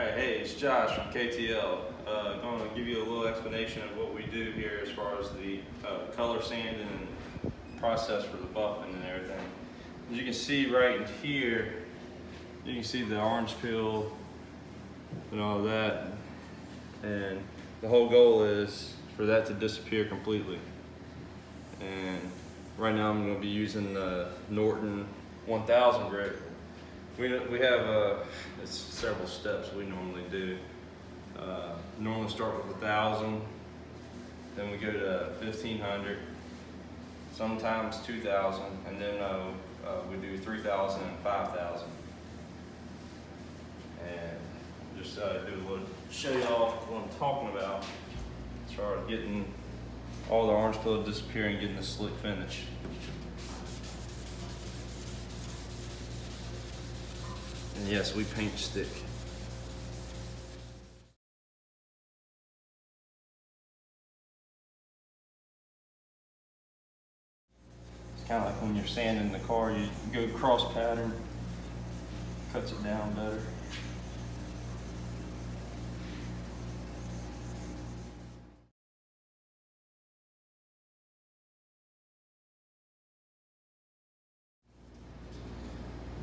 Alright, hey, it's Josh from KTL. Going to give you a little explanation of what we do here as far as the color sanding and process for the buffing and everything. As you can see right in here, you can see the orange peel and all that. And the whole goal is for that to disappear completely. And right now I'm going to be using the Norton 1000 grit. We have it's several steps we normally do. Normally start with 1000, then we go to 1500, sometimes 2000, and then we do 3000 and 5000. And just show y'all what I'm talking about as far as getting all the orange peel to disappear and getting the slick finish. And yes, we paint stick. It's kind of like when you're sanding the car, you go cross pattern, cuts it down better.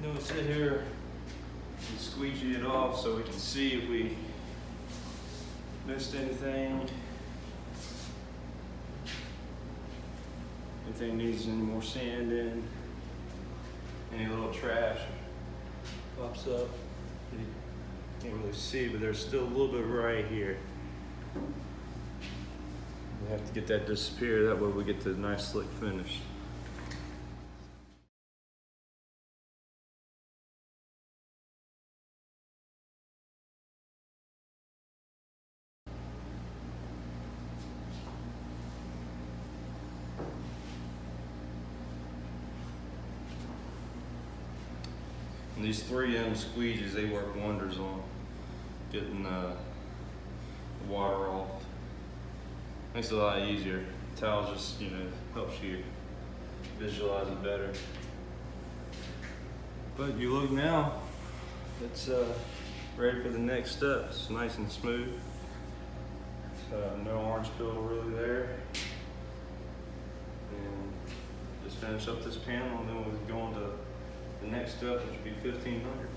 Then we'll sit here and squeegee it off so we can see if we missed anything. Anything needs any more sand in. Any little trash pops up. You can't really see, but there's still a little bit right here. We have to get that disappear, that way we get the nice slick finish. And these 3M squeegees, they work wonders on getting the water off. Makes it a lot easier. Towel just, helps you visualize it better. But you look now, it's ready for the next step. It's nice and smooth. No orange peel really there. And just finish up this panel, and then we'll go on to the next step, which would be 1500.